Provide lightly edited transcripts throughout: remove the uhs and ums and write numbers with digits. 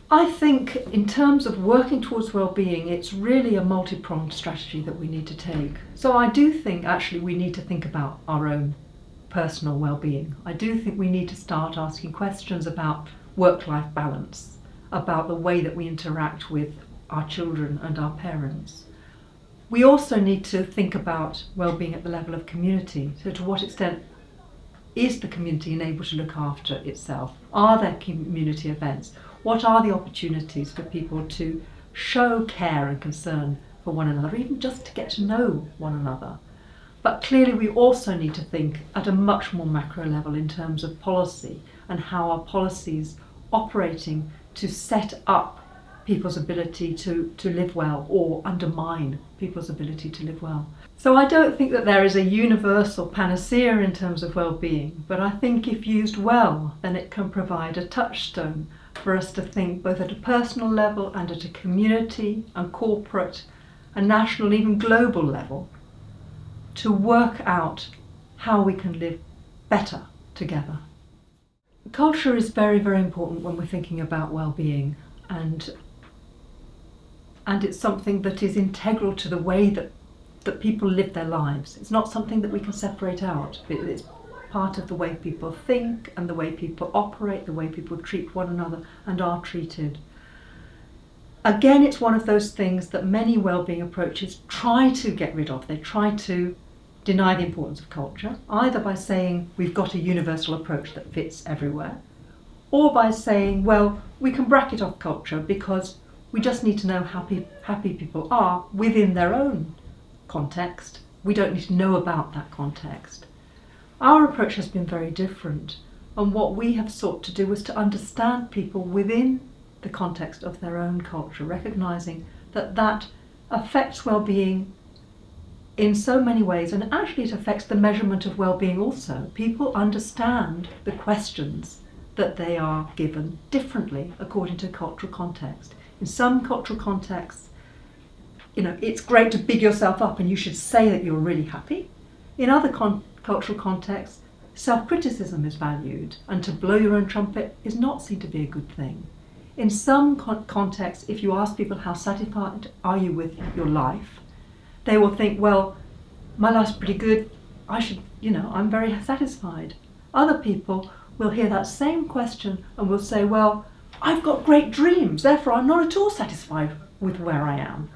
I think in terms of working towards well-being, it's really a multi-pronged strategy that we need to take. So I do think actually we need to think about our own personal well-being. I do think we need to start asking questions about work-life balance, about the way that we interact with our children and our parents. We also need to think about well-being at the level of community. So to what extent is the community enabled to look after itself? Are there community events? What are the opportunities for people to show care and concern for one another, even just to get to know one another? But clearly we also need to think at a much more macro level in terms of policy and how our policies operating to set up people's ability to live well or undermine people's ability to live well. So I don't think that there is a universal panacea in terms of well-being, but I think if used well, then it can provide a touchstone for us to think both at a personal level and at a community and corporate and national, even global level, to work out how we can live better together. Culture is very, very important when we're thinking about well-being, and it's something that is integral to the way that people live their lives. It's not something that we can separate out. It's part of the way people think and the way people operate, the way people treat one another and are treated. Again, it's one of those things that many well-being approaches try to get rid of. They try to deny the importance of culture, either by saying we've got a universal approach that fits everywhere, or by saying, well, we can bracket off culture because we just need to know how happy people are within their own context. We don't need to know about that context. Our approach has been very different, and what we have sought to do was to understand people within the context of their own culture, recognising that that affects well-being in so many ways, and actually it affects the measurement of well-being also. People understand the questions that they are given differently according to cultural context. In some cultural contexts, it's great to big yourself up and you should say that you're really happy. In other cultural contexts, self-criticism is valued, and to blow your own trumpet is not seen to be a good thing. In some contexts, if you ask people how satisfied are you with your life, they will think, well, my life's pretty good, I'm very satisfied. Other people will hear that same question and will say, well, I've got great dreams, therefore I'm not at all satisfied with where I am.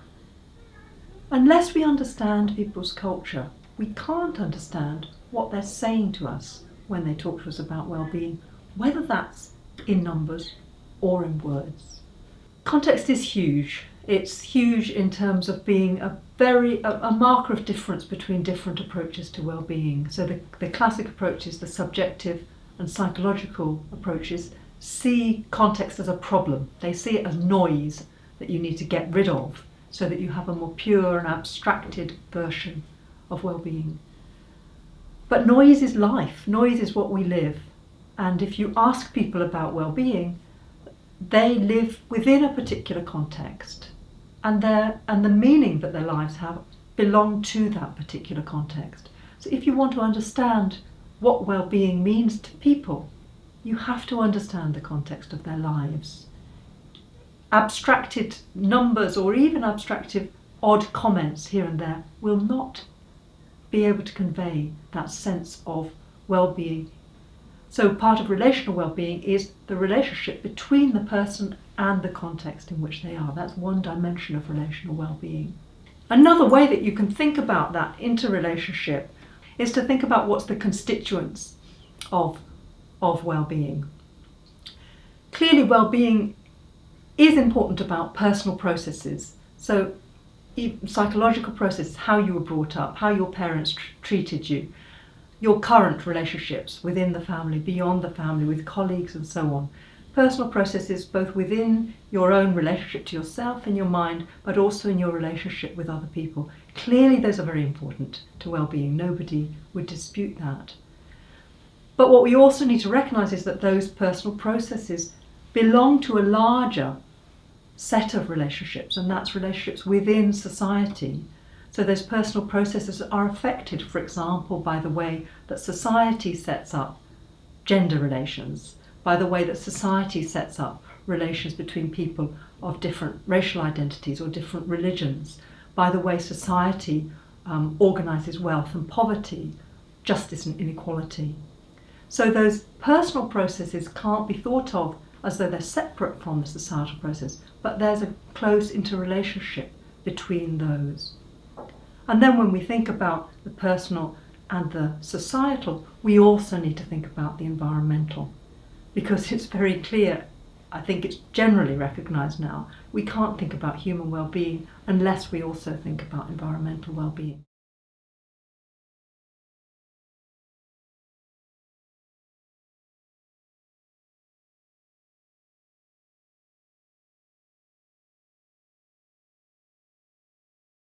Unless we understand people's culture, we can't understand what they're saying to us when they talk to us about well-being, whether that's in numbers or in words. Context is huge. It's huge in terms of being a marker of difference between different approaches to well-being. So the classic approaches, the subjective and psychological approaches, see context as a problem. They see it as noise that you need to get rid of so that you have a more pure and abstracted version of well-being. But noise is life. Noise is what we live. And if you ask people about well-being, they live within a particular context, and the meaning that their lives have belong to that particular context. So if you want to understand what well-being means to people, you have to understand the context of their lives. Abstracted numbers or even abstracted odd comments here and there will not be able to convey that sense of well-being. So part of relational well-being is the relationship between the person and the context in which they are. That's one dimension of relational well-being. Another way that you can think about that interrelationship is to think about what's the constituents of well-being. Clearly, well-being is important about personal processes. So psychological processes, how you were brought up, how your parents treated you, your current relationships within the family, beyond the family, with colleagues and so on. Personal processes both within your own relationship to yourself and your mind, but also in your relationship with other people. Clearly those are very important to well-being. Nobody would dispute that. But what we also need to recognise is that those personal processes belong to a larger set of relationships, and that's relationships within society. So those personal processes are affected, for example, by the way that society sets up gender relations, by the way that society sets up relations between people of different racial identities or different religions, by the way society organises wealth and poverty, justice and inequality. So those personal processes can't be thought of as though they're separate from the societal process, but there's a close interrelationship between those. And then when we think about the personal and the societal, we also need to think about the environmental, because it's very clear, I think it's generally recognised now, we can't think about human well-being unless we also think about environmental well-being.